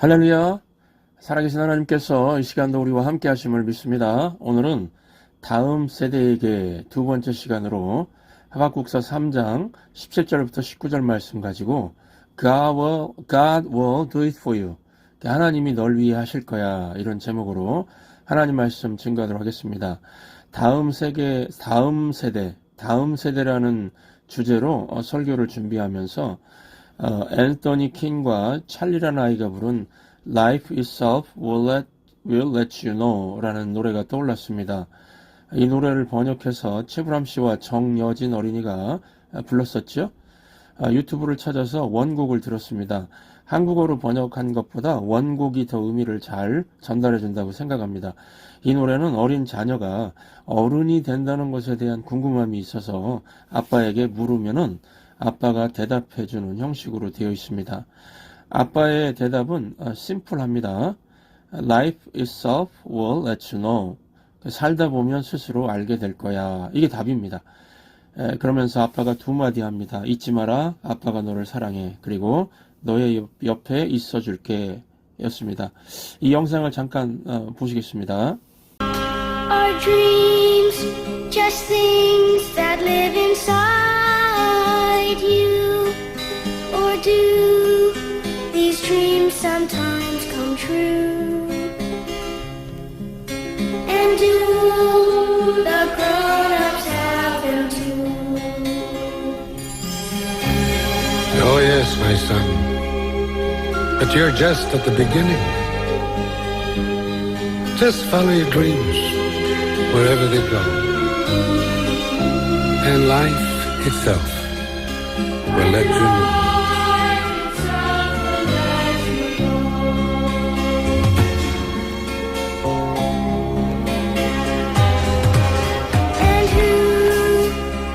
할렐루야. 살아계신 하나님께서 이 시간도 우리와 함께 하심을 믿습니다. 오늘은 다음 세대에게 두 번째 시간으로 하박국서 3장 17절부터 19절 말씀 가지고 God will do it for you. 하나님이 널 위해 하실 거야. 이런 제목으로 하나님 말씀 증거하도록 하겠습니다. 다음 세대라는 주제로 설교를 준비하면서 앤서니 킹과 찰리라는 아이가 부른 Life itself will let you know 라는 노래가 떠올랐습니다. 이 노래를 번역해서 최불암 씨와 정여진 어린이가 불렀었죠. 유튜브를 찾아서 원곡을 들었습니다. 한국어로 번역한 것보다 원곡이 더 의미를 잘 전달해 준다고 생각합니다. 이 노래는 어린 자녀가 어른이 된다는 것에 대한 궁금함이 있어서 아빠에게 물으면은 아빠가 대답해 주는 형식으로 되어 있습니다. 아빠의 대답은 심플합니다. Life itself will let you know. 살다 보면 스스로 알게 될 거야. 이게 답입니다. 그러면서 아빠가 두 마디 합니다. 잊지 마라. 아빠가 너를 사랑해. 그리고 너의 옆에 있어 줄게. 였습니다. 이 영상을 잠깐 보시겠습니다. Our dreams, just things that live inside you. Or do these dreams sometimes come true? And do the grown-ups have them too? Oh yes, my son. But you're just at the beginning. Just follow your dreams wherever they go. And life itself will let you know. And who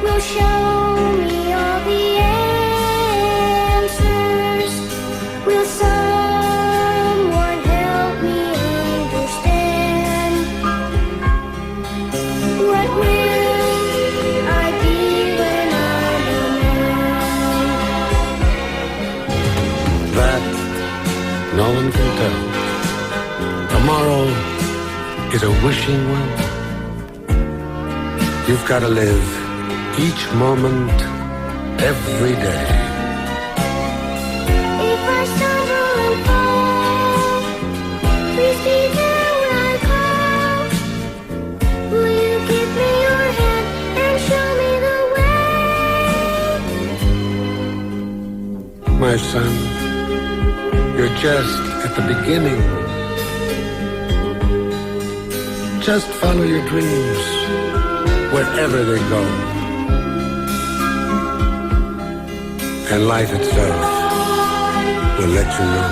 will show me all the answers? Will someone help me understand? What will I be when I'm a man? That no one can tell. Tomorrow is a wishing well. You've got to live each moment, every day. If I stumble and fall, please be there when I call. Will you give me your hand and show me the way? My son, you're just at the beginning. Just follow your dreams wherever they go. And life itself will let you know.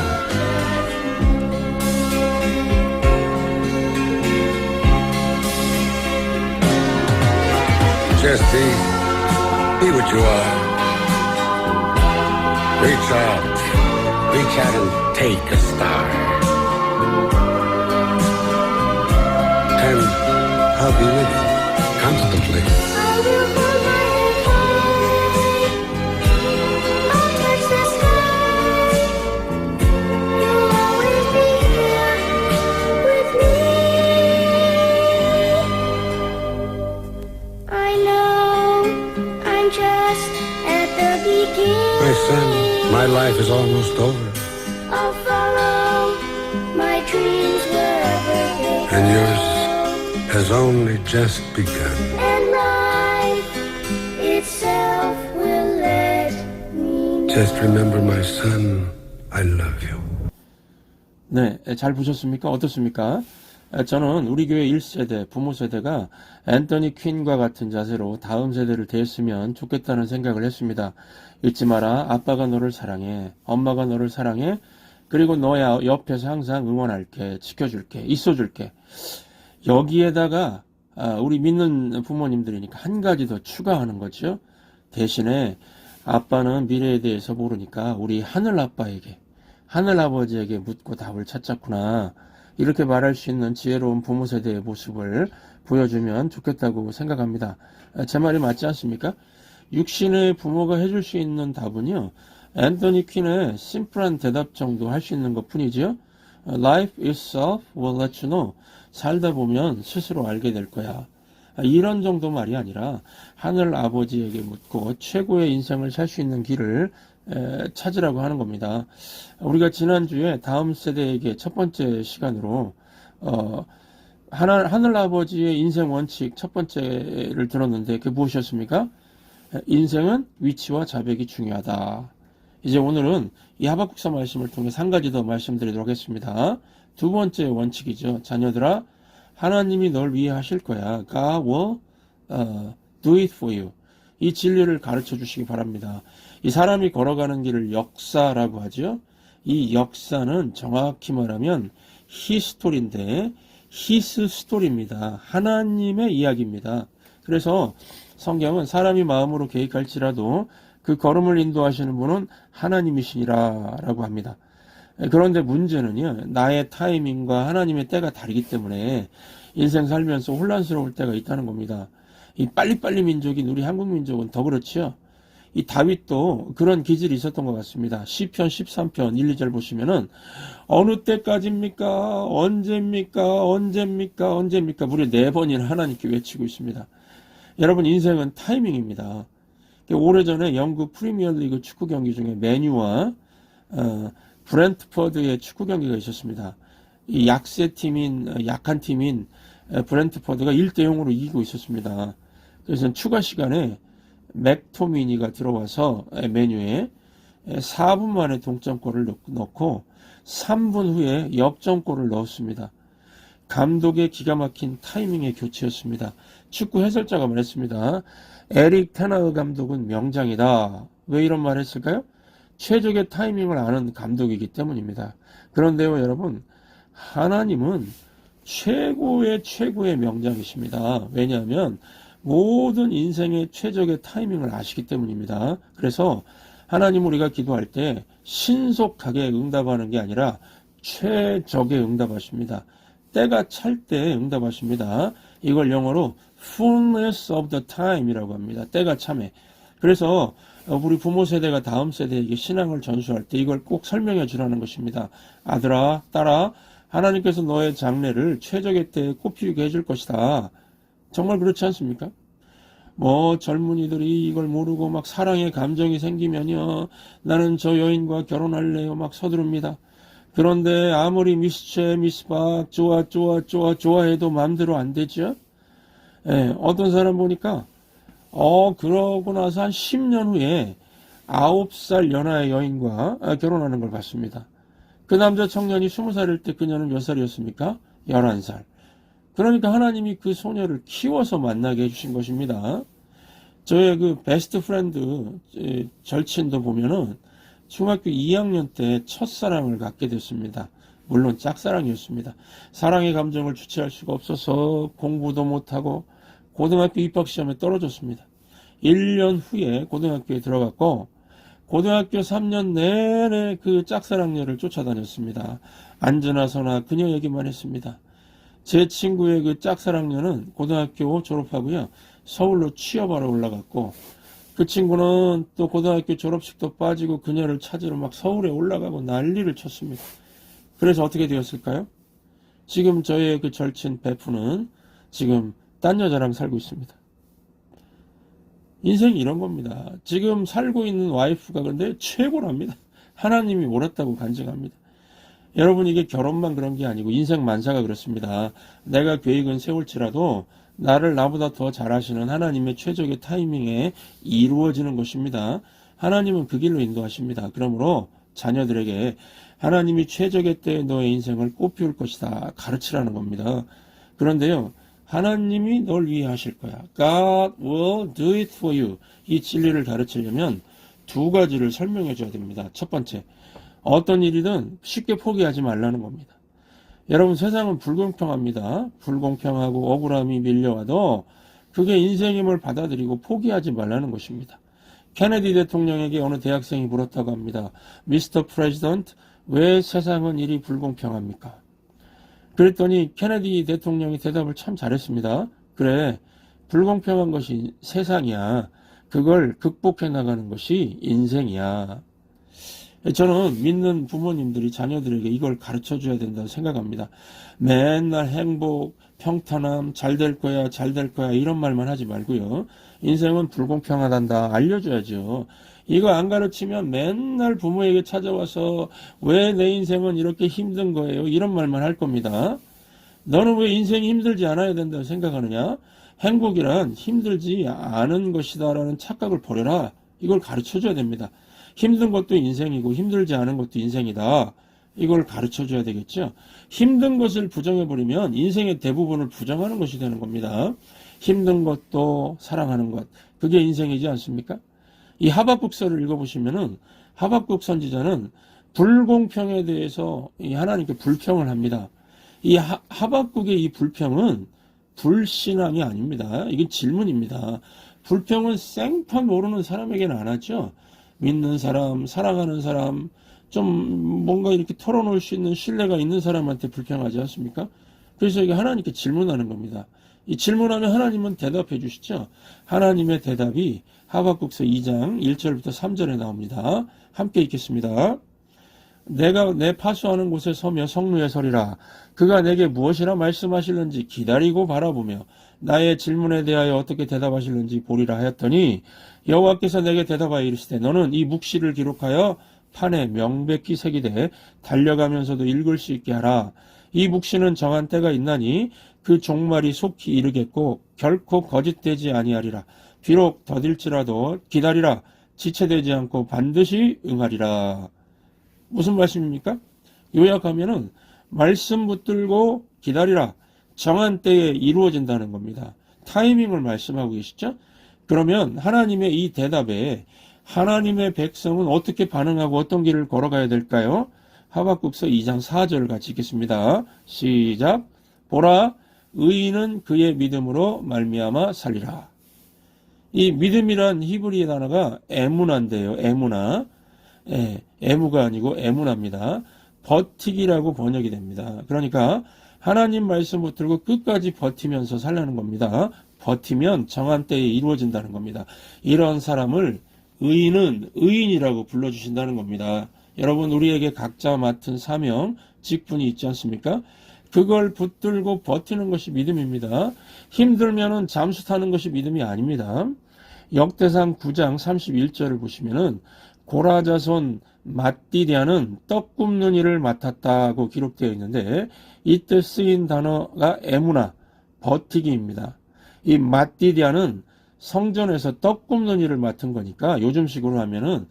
Just be what you are. Reach out and take a star. And I'll be with you constantly. I will hold my head high. I'll touch the sky. You'll always be here with me. I know I'm just at the beginning. My son, my life is almost over. I'll follow my dreams wherever they go. And yours has only just begun. And life itself will let me know. Just remember, my son, I love you. 네, 잘 보셨습니까? 어떻습니까? 저는 우리 교회 1세대, 부모 세대가 앤서니 퀸과 같은 자세로 다음 세대를 대했으면 좋겠다는 생각을 했습니다. 잊지 마라. 아빠가 너를 사랑해. 엄마가 너를 사랑해. 그리고 너의 옆에서 항상 응원할게. 지켜줄게. 있어줄게. 여기에다가 우리 믿는 부모님들이니까 한 가지 더 추가하는 거죠. 대신에 아빠는 미래에 대해서 모르니까 우리 하늘 아빠에게, 하늘 아버지에게 묻고 답을 찾자꾸나. 이렇게 말할 수 있는 지혜로운 부모 세대의 모습을 보여주면 좋겠다고 생각합니다. 제 말이 맞지 않습니까? 육신의 부모가 해줄 수 있는 답은요, 앤서니 퀸의 심플한 대답 정도 할 수 있는 것 뿐이죠. Life itself will let you know. 살다 보면 스스로 알게 될 거야. 이런 정도 말이 아니라 하늘 아버지에게 묻고 최고의 인생을 살 수 있는 길을 찾으라고 하는 겁니다. 우리가 지난주에 다음 세대에게 첫 번째 시간으로 하늘 아버지의 인생 원칙 첫 번째를 들었는데 그게 무엇이었습니까? 인생은 위치와 자백이 중요하다. 이제 오늘은 이 하박국서 말씀을 통해 한 가지 더 말씀드리도록 하겠습니다. 두 번째 원칙이죠. 자녀들아, 하나님이 널 위해 하실 거야. God will do it for you. 이 진리를 가르쳐 주시기 바랍니다. 이 사람이 걸어가는 길을 역사라고 하죠. 이 역사는 정확히 말하면 히스토리인데 히스 스토리입니다. 하나님의 이야기입니다. 그래서 성경은 사람이 마음으로 계획할지라도 그 걸음을 인도하시는 분은 하나님이시니라 라고 합니다. 그런데 문제는요, 나의 타이밍과 하나님의 때가 다르기 때문에 인생 살면서 혼란스러울 때가 있다는 겁니다. 이 빨리빨리 민족인 우리 한국 민족은 더 그렇지요. 이 다윗도 그런 기질이 있었던 것 같습니다. 시편 13편 1, 2절 보시면은 어느 때까지입니까? 언제입니까? 언제입니까? 언제입니까? 무려 4번이나 하나님께 외치고 있습니다. 여러분, 인생은 타이밍입니다. 오래전에 영국 프리미어리그 축구 경기 중에 맨유와 브렌트퍼드의 축구 경기가 있었습니다. 이 약한 팀인 브렌트퍼드가 1대0으로 이기고 있었습니다. 그래서 추가 시간에 맥토미니가 들어와서 맨유에 4분 만에 동점골을 넣고 3분 후에 역전골을 넣었습니다. 감독의 기가 막힌 타이밍의 교체였습니다. 축구 해설자가 말했습니다. 에릭 테나흐 감독은 명장이다. 왜 이런 말을 했을까요? 최적의 타이밍을 아는 감독이기 때문입니다. 그런데요, 여러분, 하나님은 최고의 명장이십니다. 왜냐하면 모든 인생의 최적의 타이밍을 아시기 때문입니다. 그래서 하나님 우리가 기도할 때 신속하게 응답하는 게 아니라 최적의 응답하십니다. 때가 찰 때 응답하십니다. 이걸 영어로 fullness of the time이라고 합니다. 때가 참에. 그래서 우리 부모 세대가 다음 세대에게 신앙을 전수할 때 이걸 꼭 설명해 주라는 것입니다. 아들아, 딸아, 하나님께서 너의 장래를 최적의 때에 꽃피우게 해줄 것이다. 정말 그렇지 않습니까? 젊은이들이 이걸 모르고 막 사랑의 감정이 생기면요, 나는 저 여인과 결혼할래요 막 서두릅니다. 그런데 아무리 미스박 좋아해도 마음대로 안 되죠. 예, 어떤 사람 보니까 그러고 나서 한 10년 후에 9살 연하의 여인과 결혼하는 걸 봤습니다. 그 남자 청년이 20살일 때 그녀는 몇 살이었습니까? 11살. 그러니까 하나님이 그 소녀를 키워서 만나게 해주신 것입니다. 저의 그 베스트 프렌드 절친도 보면은 중학교 2학년 때 첫사랑을 갖게 됐습니다. 물론 짝사랑이었습니다. 사랑의 감정을 주체할 수가 없어서 공부도 못하고 고등학교 입학시험에 떨어졌습니다. 1년 후에 고등학교에 들어갔고 고등학교 3년 내내 그 짝사랑녀를 쫓아다녔습니다. 앉으나 서나 그녀 얘기만 했습니다. 제 친구의 그 짝사랑녀는 고등학교 졸업하고요, 서울로 취업하러 올라갔고, 그 친구는 또 고등학교 졸업식도 빠지고 그녀를 찾으러 막 서울에 올라가고 난리를 쳤습니다. 그래서 어떻게 되었을까요? 지금 저의 그 절친 베프는 지금 딴 여자랑 살고 있습니다. 인생이 이런 겁니다. 지금 살고 있는 와이프가 근데 최고랍니다. 하나님이 옳았다고 간증합니다. 여러분, 이게 결혼만 그런 게 아니고 인생 만사가 그렇습니다. 내가 계획은 세울지라도 나를 나보다 더 잘하시는 하나님의 최적의 타이밍에 이루어지는 것입니다. 하나님은 그 길로 인도하십니다. 그러므로 자녀들에게 하나님이 최적의 때에 너의 인생을 꽃피울 것이다 가르치라는 겁니다. 그런데요, 하나님이 널 위해 하실 거야. God will do it for you. 이 진리를 가르치려면 두 가지를 설명해 줘야 됩니다. 첫 번째, 어떤 일이든 쉽게 포기하지 말라는 겁니다. 여러분, 세상은 불공평합니다. 불공평하고 억울함이 밀려와도 그게 인생임을 받아들이고 포기하지 말라는 것입니다. 케네디 대통령에게 어느 대학생이 물었다고 합니다. 미스터 프레지던트, 왜 세상은 이리 불공평합니까? 그랬더니 케네디 대통령이 대답을 참 잘했습니다. 그래, 불공평한 것이 세상이야. 그걸 극복해 나가는 것이 인생이야. 저는 믿는 부모님들이 자녀들에게 이걸 가르쳐 줘야 된다고 생각합니다. 맨날 행복, 평탄함, 잘 될 거야, 잘 될 거야 이런 말만 하지 말고요. 인생은 불공평하단다 알려줘야죠. 이거 안 가르치면 맨날 부모에게 찾아와서 왜 내 인생은 이렇게 힘든 거예요? 이런 말만 할 겁니다. 너는 왜 인생이 힘들지 않아야 된다고 생각하느냐? 행복이란 힘들지 않은 것이다라는 착각을 버려라. 이걸 가르쳐줘야 됩니다. 힘든 것도 인생이고 힘들지 않은 것도 인생이다. 이걸 가르쳐줘야 되겠죠. 힘든 것을 부정해버리면 인생의 대부분을 부정하는 것이 되는 겁니다. 힘든 것도 사랑하는 것. 그게 인생이지 않습니까? 이 하박국서를 읽어보시면은 하박국 선지자는 불공평에 대해서 이 하나님께 불평을 합니다. 이 하박국의 이 불평은 불신앙이 아닙니다. 이게 질문입니다. 불평은 생판 모르는 사람에게는 안 하죠. 믿는 사람, 사랑하는 사람, 좀 뭔가 이렇게 털어놓을 수 있는 신뢰가 있는 사람한테 불평하지 않습니까? 그래서 이게 하나님께 질문하는 겁니다. 이 질문하면 하나님은 대답해 주시죠. 하나님의 대답이 하박국서 2장 1절부터 3절에 나옵니다. 함께 읽겠습니다. 내가 내 파수하는 곳에 서며 성루에 서리라. 그가 내게 무엇이라 말씀하실는지 기다리고 바라보며 나의 질문에 대하여 어떻게 대답하실는지 보리라 하였더니 여호와께서 내게 대답하여 이르시되 너는 이 묵시를 기록하여 판에 명백히 새기되 달려가면서도 읽을 수 있게 하라. 이 묵시는 정한 때가 있나니 그 종말이 속히 이르겠고 결코 거짓되지 아니하리라. 비록 더딜지라도 기다리라. 지체되지 않고 반드시 응하리라. 무슨 말씀입니까? 요약하면은 말씀 붙들고 기다리라. 정한 때에 이루어진다는 겁니다. 타이밍을 말씀하고 계시죠? 그러면 하나님의 이 대답에 하나님의 백성은 어떻게 반응하고 어떤 길을 걸어가야 될까요? 하박국서 2장 4절 같이 읽겠습니다. 시작. 보라, 의인은 그의 믿음으로 말미암아 살리라. 이 믿음이란 히브리 단어가 에무나인데요. 에무나. 에무가 아니고 에무나입니다. 버티기라고 번역이 됩니다. 그러니까 하나님 말씀 붙들고 끝까지 버티면서 살라는 겁니다. 버티면 정한 때에 이루어진다는 겁니다. 이런 사람을 의인은 의인이라고 불러주신다는 겁니다. 여러분, 우리에게 각자 맡은 사명, 직분이 있지 않습니까? 그걸 붙들고 버티는 것이 믿음입니다. 힘들면은 잠수 타는 것이 믿음이 아닙니다. 역대상 9장 31절을 보시면은 고라자손 마띠디아는 떡 굽는 일을 맡았다고 기록되어 있는데 이때 쓰인 단어가 에무나, 버티기입니다. 이 마띠디아는 성전에서 떡 굽는 일을 맡은 거니까 요즘식으로 하면은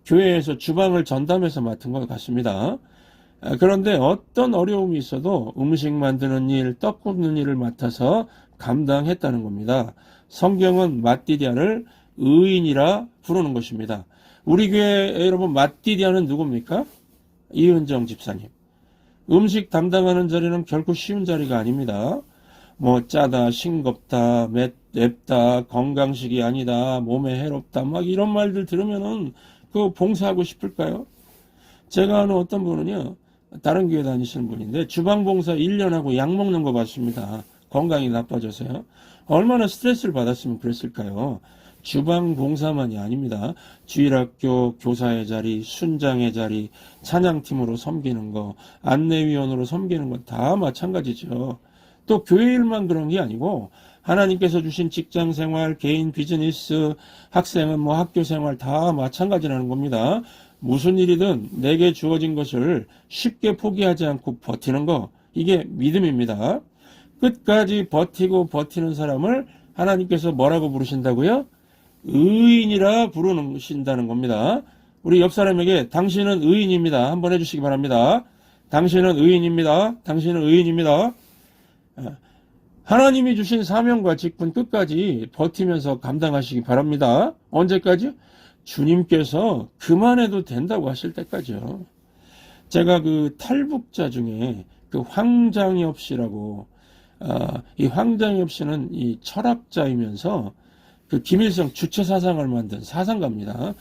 교회에서 주방을 전담해서 맡은 것 같습니다. 그런데 어떤 어려움이 있어도 음식 만드는 일, 떡 굽는 일을 맡아서 감당했다는 겁니다. 성경은 마띠디아를 의인이라 부르는 것입니다. 우리 교회 여러분 마띠디아는 누굽니까? 이은정 집사님. 음식 담당하는 자리는 결코 쉬운 자리가 아닙니다. 뭐 짜다, 싱겁다, 맵다, 건강식이 아니다, 몸에 해롭다 막 이런 말들 들으면은 그거 봉사하고 싶을까요? 제가 아는 어떤 분은요, 다른 교회 다니시는 분인데 주방 봉사 1년 하고 약 먹는 거 봤습니다. 건강이 나빠져서요. 얼마나 스트레스를 받았으면 그랬을까요? 주방 봉사만이 아닙니다. 주일학교 교사의 자리, 순장의 자리, 찬양팀으로 섬기는 거, 안내위원으로 섬기는 거 다 마찬가지죠. 또 교회 일만 그런 게 아니고 하나님께서 주신 직장 생활, 개인 비즈니스, 학생은 뭐 학교 생활 다 마찬가지라는 겁니다. 무슨 일이든 내게 주어진 것을 쉽게 포기하지 않고 버티는 거, 이게 믿음입니다. 끝까지 버티고 버티는 사람을 하나님께서 뭐라고 부르신다고요? 의인이라 부르신다는 겁니다. 우리 옆 사람에게 당신은 의인입니다. 한번 해주시기 바랍니다. 당신은 의인입니다. 당신은 의인입니다. 하나님이 주신 사명과 직분 끝까지 버티면서 감당하시기 바랍니다. 언제까지? 주님께서 그만해도 된다고 하실 때까지요. 제가 그 탈북자 중에 그 황장엽 씨라고, 이 황장엽 씨는 이 철학자이면서 그 김일성 주체 사상을 만든 사상가입니다.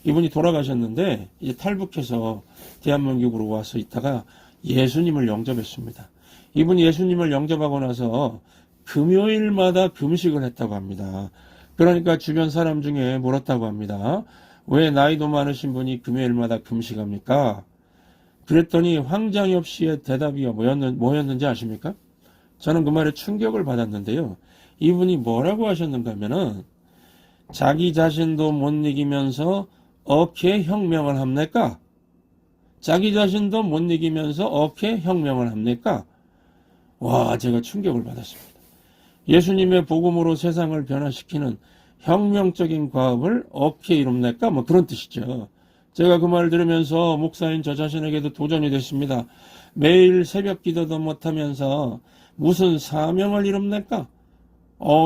이분이 돌아가셨는데 이제 탈북해서 대한민국으로 와서 있다가 예수님을 영접했습니다. 이분이 예수님을 영접하고 나서 금요일마다 금식을 했다고 합니다. 그러니까 주변 사람 중에 물었다고 합니다. 왜 나이도 많으신 분이 금요일마다 금식합니까? 그랬더니 황장엽 씨의 대답이 뭐였는지 아십니까? 저는 그 말에 충격을 받았는데요. 이분이 뭐라고 하셨는가 하면은 자기 자신도 못 이기면서 어떻게 혁명을 합니까? 자기 자신도 못 이기면서 어떻게 혁명을 합니까? 와, 제가 충격을 받았습니다. 예수님의 복음으로 세상을 변화시키는 혁명적인 과업을 어떻게 이룹니까? 뭐 그런 뜻이죠. 제가 그 말 들으면서 목사인 저 자신에게도 도전이 됐습니다. 매일 새벽 기도도 못하면서 무슨 사명을 이룹니까?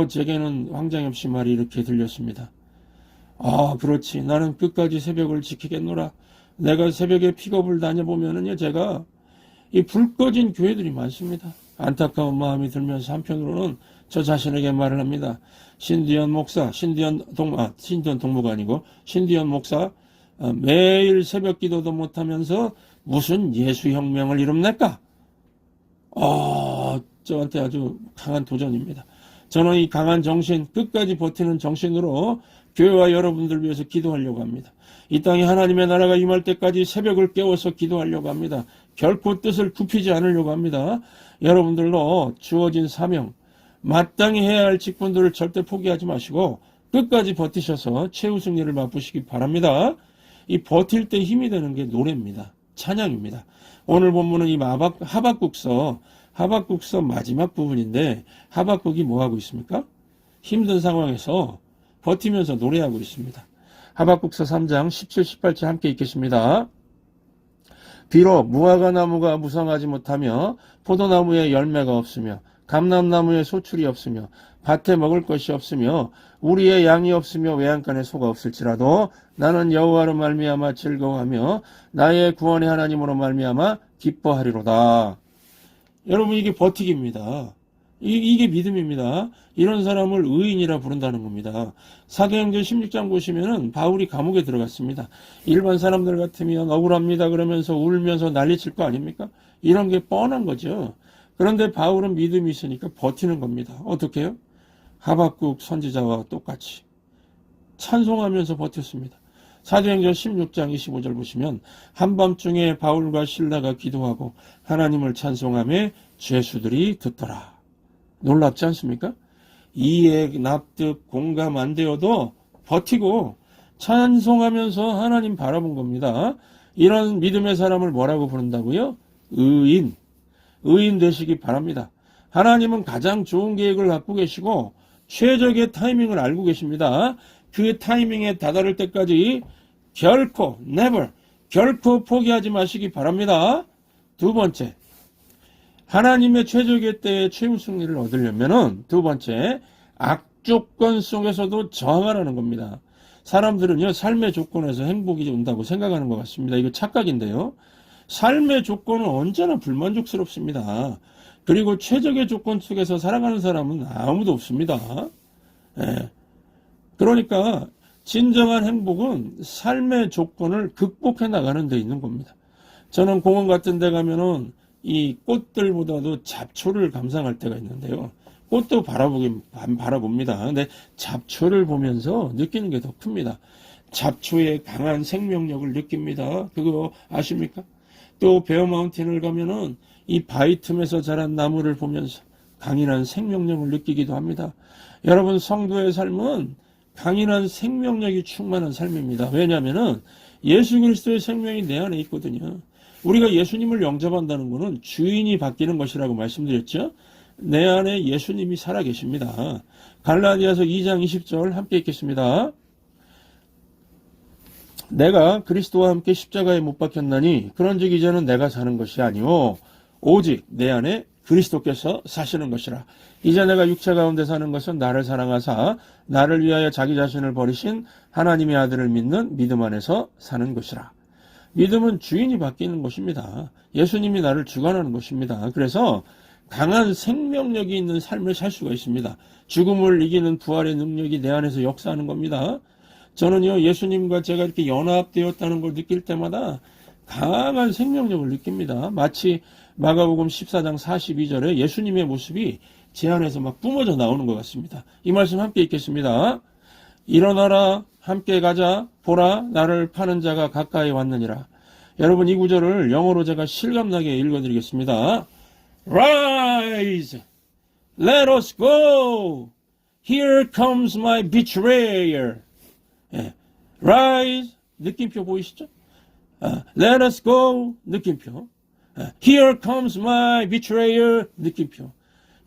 제게는 황장엽 씨 말이 이렇게 들렸습니다. 그렇지. 나는 끝까지 새벽을 지키겠노라. 내가 새벽에 픽업을 다녀보면은요, 제가 이 불 꺼진 교회들이 많습니다. 안타까운 마음이 들면서 한편으로는 저 자신에게 말을 합니다. 신디언 목사, 신디언 동무가 아니고 신디언 목사, 매일 새벽 기도도 못하면서 무슨 예수혁명을 이룹니까? 저한테 아주 강한 도전입니다. 저는 이 강한 정신, 끝까지 버티는 정신으로 교회와 여러분들 위해서 기도하려고 합니다. 이 땅에 하나님의 나라가 임할 때까지 새벽을 깨워서 기도하려고 합니다. 결코 뜻을 굽히지 않으려고 합니다. 여러분들로 주어진 사명, 마땅히 해야 할 직분들을 절대 포기하지 마시고 끝까지 버티셔서 최우승리를 맛보시기 바랍니다. 이 버틸 때 힘이 되는 게 노래입니다. 찬양입니다. 오늘 본문은 이 하박국서 마지막 부분인데 하박국이 뭐하고 있습니까? 힘든 상황에서 버티면서 노래하고 있습니다. 하박국서 3장 17, 18절 함께 읽겠습니다. 비록 무화과 나무가 무성하지 못하며 포도나무에 열매가 없으며 감람나무에 소출이 없으며 밭에 먹을 것이 없으며 우리의 양이 없으며 외양간에 소가 없을지라도 나는 여호와로 말미암아 즐거워하며 나의 구원의 하나님으로 말미암아 기뻐하리로다. 여러분, 이게 버티기입니다. 이게 믿음입니다. 이런 사람을 의인이라 부른다는 겁니다. 사도행전 16장 보시면은 바울이 감옥에 들어갔습니다. 일반 사람들 같으면 억울합니다 그러면서 울면서 난리칠 거 아닙니까? 이런 게 뻔한 거죠. 그런데 바울은 믿음이 있으니까 버티는 겁니다. 어떻게 해요? 하박국 선지자와 똑같이 찬송하면서 버텼습니다. 사도행전 16장 25절 보시면 한밤중에 바울과 실라가 기도하고 하나님을 찬송하며 죄수들이 듣더라. 놀랍지 않습니까? 이해, 납득, 공감 안 되어도 버티고 찬송하면서 하나님 바라본 겁니다. 이런 믿음의 사람을 뭐라고 부른다고요? 의인. 의인 되시기 바랍니다. 하나님은 가장 좋은 계획을 갖고 계시고 최적의 타이밍을 알고 계십니다. 그 타이밍에 다다를 때까지 결코 포기하지 마시기 바랍니다. 두 번째, 하나님의 최적의 때에 최후 승리를 얻으려면은 두 번째, 악조건 속에서도 저항하라는 겁니다. 사람들은요, 삶의 조건에서 행복이 온다고 생각하는 것 같습니다. 이거 착각인데요. 삶의 조건은 언제나 불만족스럽습니다. 그리고 최적의 조건 속에서 살아가는 사람은 아무도 없습니다. 그러니까 진정한 행복은 삶의 조건을 극복해 나가는 데 있는 겁니다. 저는 공원 같은 데 가면은 이 꽃들보다도 잡초를 감상할 때가 있는데요. 꽃도 바라봅니다. 근데 잡초를 보면서 느끼는 게 더 큽니다. 잡초의 강한 생명력을 느낍니다. 그거 아십니까? 또 베어 마운틴을 가면은 이 바위 틈에서 자란 나무를 보면서 강인한 생명력을 느끼기도 합니다. 여러분, 성도의 삶은 강인한 생명력이 충만한 삶입니다. 왜냐하면은 예수 그리스도의 생명이 내 안에 있거든요. 우리가 예수님을 영접한다는 것은 주인이 바뀌는 것이라고 말씀드렸죠. 내 안에 예수님이 살아계십니다. 갈라디아서 2장 20절 함께 읽겠습니다. 내가 그리스도와 함께 십자가에 못 박혔나니 그런즉 이제는 내가 사는 것이 아니오 오직 내 안에 그리스도께서 사시는 것이라. 이제 내가 육체 가운데 사는 것은 나를 사랑하사 나를 위하여 자기 자신을 버리신 하나님의 아들을 믿는 믿음 안에서 사는 것이라. 믿음은 주인이 바뀌는 것입니다. 예수님이 나를 주관하는 것입니다. 그래서 강한 생명력이 있는 삶을 살 수가 있습니다. 죽음을 이기는 부활의 능력이 내 안에서 역사하는 겁니다. 저는요, 예수님과 제가 이렇게 연합되었다는 걸 느낄 때마다 강한 생명력을 느낍니다. 마치 마가복음 14장 42절에 예수님의 모습이 제 안에서 막 뿜어져 나오는 것 같습니다. 이 말씀 함께 읽겠습니다. 일어나라, 함께 가자. 보라, 나를 파는 자가 가까이 왔느니라. 여러분, 이 구절을 영어로 제가 실감나게 읽어드리겠습니다. Rise, let us go. Here comes my betrayer. 예. Rise, 느낌표 보이시죠? Let us go, 느낌표. Here comes my betrayer, 느낌표.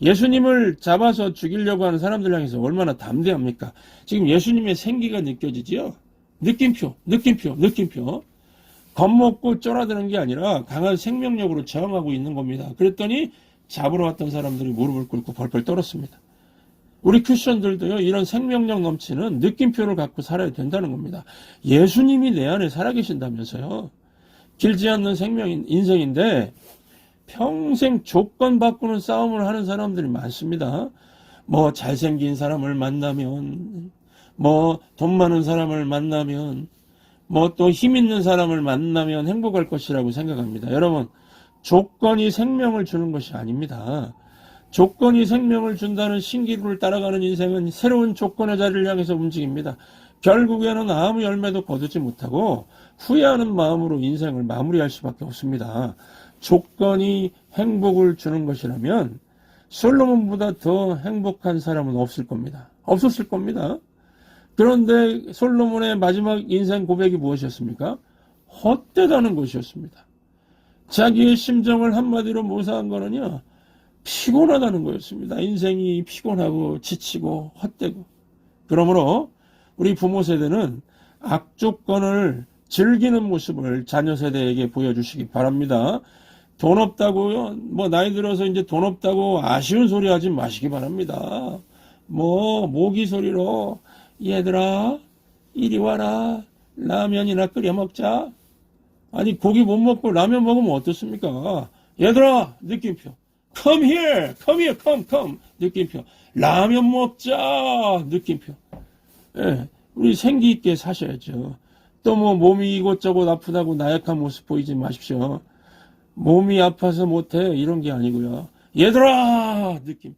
예수님을 잡아서 죽이려고 하는 사람들 향해서 얼마나 담대합니까? 지금 예수님의 생기가 느껴지지요? 느낌표, 느낌표, 느낌표. 겁먹고 쫄아드는 게 아니라 강한 생명력으로 저항하고 있는 겁니다. 그랬더니 잡으러 왔던 사람들이 무릎을 꿇고 벌벌 떨었습니다. 우리 크리스천들도요, 이런 생명력 넘치는 느낌표를 갖고 살아야 된다는 겁니다. 예수님이 내 안에 살아계신다면서요. 길지 않는 인생인데 평생 조건 바꾸는 싸움을 하는 사람들이 많습니다. 뭐 잘생긴 사람을 만나면, 뭐 돈 많은 사람을 만나면, 뭐 또 힘 있는 사람을 만나면 행복할 것이라고 생각합니다. 여러분, 조건이 생명을 주는 것이 아닙니다. 조건이 생명을 준다는 신기루를 따라가는 인생은 새로운 조건의 자리를 향해서 움직입니다. 결국에는 아무 열매도 거두지 못하고 후회하는 마음으로 인생을 마무리할 수밖에 없습니다. 조건이 행복을 주는 것이라면 솔로몬보다 더 행복한 사람은 없을 겁니다. 없었을 겁니다. 그런데 솔로몬의 마지막 인생 고백이 무엇이었습니까? 헛되다는 것이었습니다. 자기의 심정을 한마디로 묘사한 거는요, 피곤하다는 거였습니다. 인생이 피곤하고 지치고 헛되고. 그러므로 우리 부모 세대는 악조건을 즐기는 모습을 자녀 세대에게 보여주시기 바랍니다. 돈 없다고요? 뭐 나이 들어서 이제 돈 없다고 아쉬운 소리 하지 마시기 바랍니다. 뭐 모기 소리로 얘들아 이리 와라, 라면이나 끓여 먹자. 아니 고기 못 먹고 라면 먹으면 어떻습니까? 얘들아, 느낌표. Come here, come. 느낌표. 라면 먹자. 느낌표. 예, 우리 생기 있게 사셔야죠. 또 뭐 몸이 이곳저곳 아프다고 나약한 모습 보이지 마십시오. 몸이 아파서 못해 이런 게 아니고요. 얘들아, 느낌표.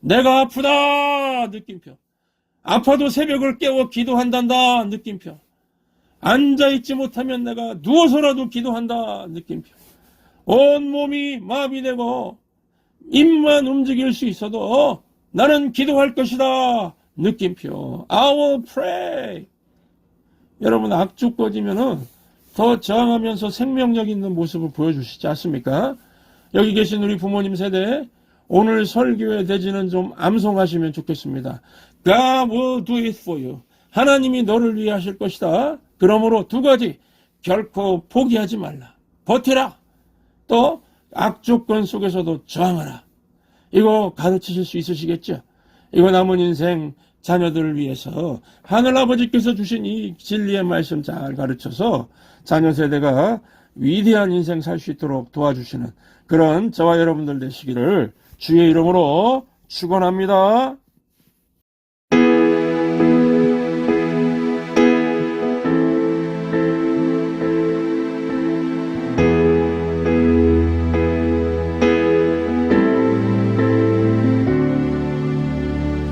내가 아프다. 느낌표. 아파도 새벽을 깨워 기도한단다. 느낌표. 앉아있지 못하면 내가 누워서라도 기도한다. 느낌표. 온 몸이 마비되고 입만 움직일 수 있어도 나는 기도할 것이다. 느낌표. I will pray. 여러분, 악조건이면은 더 저항하면서 생명력 있는 모습을 보여주시지 않습니까? 여기 계신 우리 부모님 세대, 오늘 설교의 대지는 좀 암송하시면 좋겠습니다. God will do it for you. 하나님이 너를 위해 하실 것이다. 그러므로 두 가지, 결코 포기하지 말라. 버티라. 또 악조건 속에서도 저항하라. 이거 가르치실 수 있으시겠죠? 이거 남은 인생 자녀들을 위해서 하늘아버지께서 주신 이 진리의 말씀 잘 가르쳐서 자녀 세대가 위대한 인생 살 수 있도록 도와주시는 그런 저와 여러분들 되시기를 주의 이름으로 축원합니다.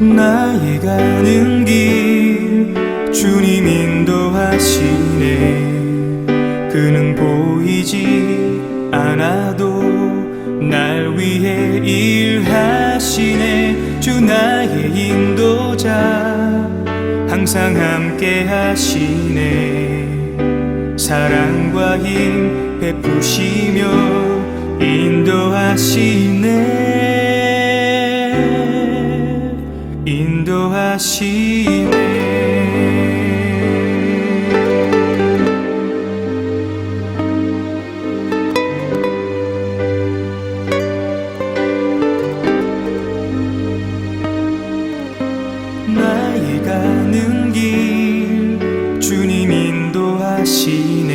나의 가는 길 주님 인도하시네. 그는 보이지 않아도 날 위해 일하시네. 주 나의 인도자 항상 함께 하시네. 사랑과 힘 베푸시며 인도하시네. 인도하시네. 나의 가는 길 주님 인도하시네.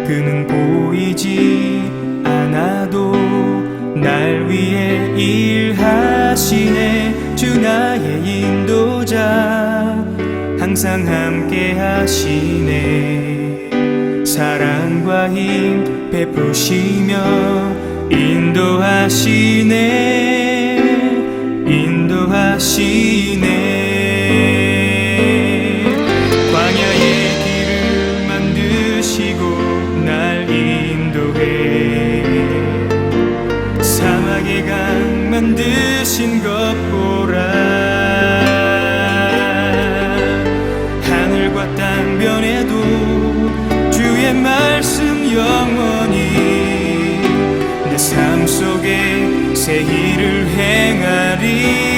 그는 보이지 않아도 날 위해 일하시네. 주 나의 인도자 항상 함께 하시네. 사랑과 힘 베푸시며 인도하시네. 인도하시네. 만드신 것 보라. 하늘과 땅 변해도 주의 말씀 영원히 내 삶 속에 새 일을 행하리.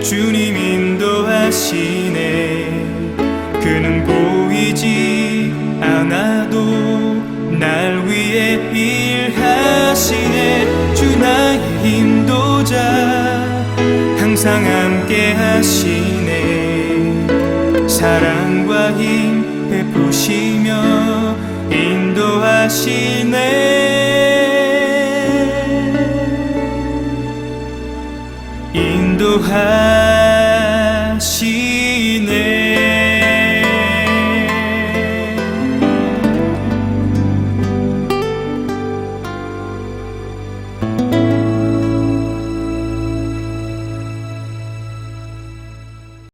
주님 인도하시네. 그는 보이지 않아도 날 위해 일하시네. 주 나의 인도자 항상 함께 하시네. 사랑과 힘 베푸시며 인도하시네. 인도하시네.